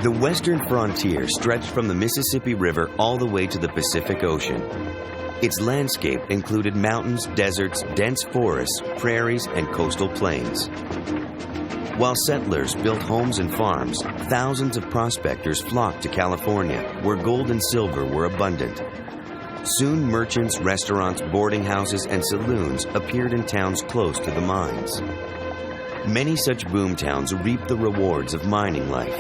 The western frontier stretched from the Mississippi River all the way to the Pacific Ocean. Its landscape included mountains, deserts, dense forests, prairies, and coastal plains. While settlers built homes and farms, thousands of prospectors flocked to California, where gold and silver were abundant. Soon merchants, restaurants, boarding houses, and saloons appeared in towns close to the mines. Many such boom towns reaped the rewards of mining life.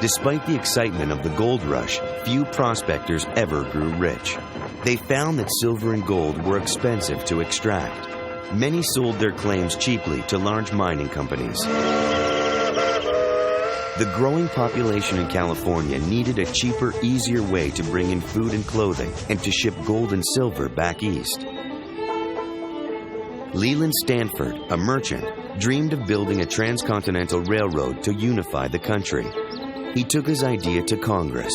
Despite the excitement of the gold rush, few prospectors ever grew rich. They found that silver and gold were expensive to extract. Many sold their claims cheaply to large mining companies. The growing population in California needed a cheaper, easier way to bring in food and clothing and to ship gold and silver back east. Leland Stanford, a merchant, dreamed of building a transcontinental railroad to unify the country. He took his idea to Congress.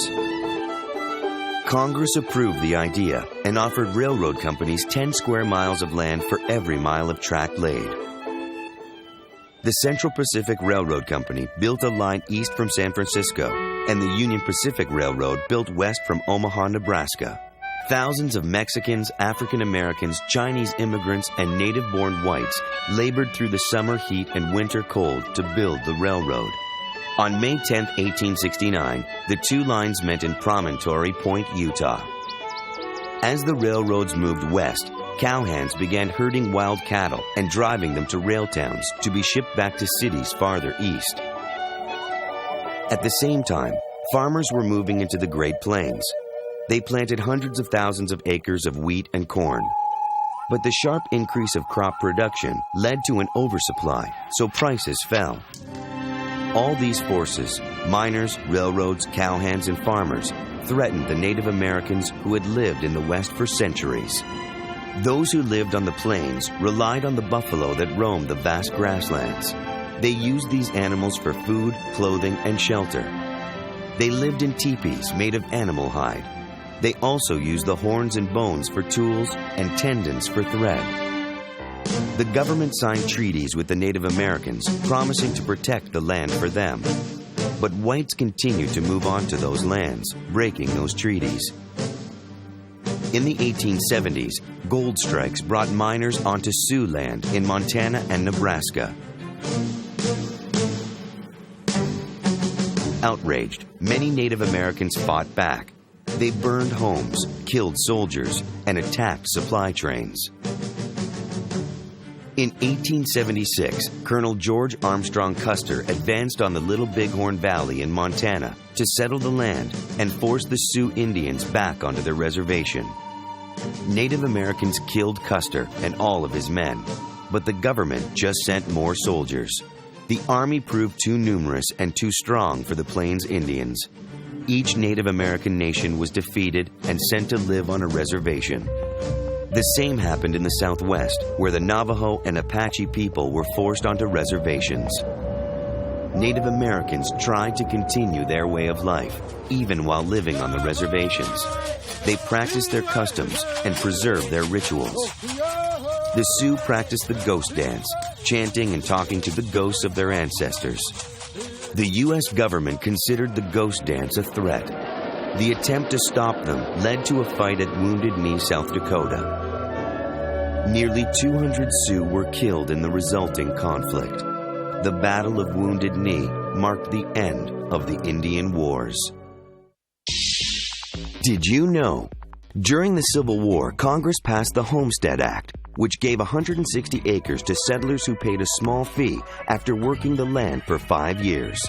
Congress approved the idea and offered railroad companies 10 square miles of land for every mile of track laid. The Central Pacific Railroad Company built a line east from San Francisco, and the Union Pacific Railroad built west from Omaha, Nebraska. Thousands of Mexicans, African Americans, Chinese immigrants, and native-born whites labored through the summer heat and winter cold to build the railroad. On May 10, 1869, the two lines met in Promontory Point, Utah. As the railroads moved west, cowhands began herding wild cattle and driving them to rail towns to be shipped back to cities farther east. At the same time, farmers were moving into the Great Plains. They planted hundreds of thousands of acres of wheat and corn. But the sharp increase of crop production led to an oversupply, so prices fell. All these forces, miners, railroads, cowhands, and farmers, threatened the Native Americans who had lived in the West for centuries. Those who lived on the plains relied on the buffalo that roamed the vast grasslands. They used these animals for food, clothing, and shelter. They lived in teepees made of animal hide. They also used the horns and bones for tools and tendons for thread. The government signed treaties with the Native Americans, promising to protect the land for them. But whites continued to move on to those lands, breaking those treaties. In the 1870s, gold strikes brought miners onto Sioux land in Montana and Nebraska. Outraged, many Native Americans fought back. They burned homes, killed soldiers, and attacked supply trains. In 1876, Colonel George Armstrong Custer advanced on the Little Bighorn Valley in Montana to settle the land and force the Sioux Indians back onto their reservation. Native Americans killed Custer and all of his men, but the government just sent more soldiers. The army proved too numerous and too strong for the Plains Indians. Each Native American nation was defeated and sent to live on a reservation. The same happened in the Southwest, where the Navajo and Apache people were forced onto reservations. Native Americans tried to continue their way of life, even while living on the reservations. They practiced their customs and preserved their rituals. The Sioux practiced the ghost dance, chanting and talking to the ghosts of their ancestors. The U.S. government considered the ghost dance a threat. The attempt to stop them led to a fight at Wounded Knee, South Dakota. Nearly 200 Sioux were killed in the resulting conflict. The Battle of Wounded Knee marked the end of the Indian Wars. Did you know? During the Civil War, Congress passed the Homestead Act, which gave 160 acres to settlers who paid a small fee after working the land for 5 years.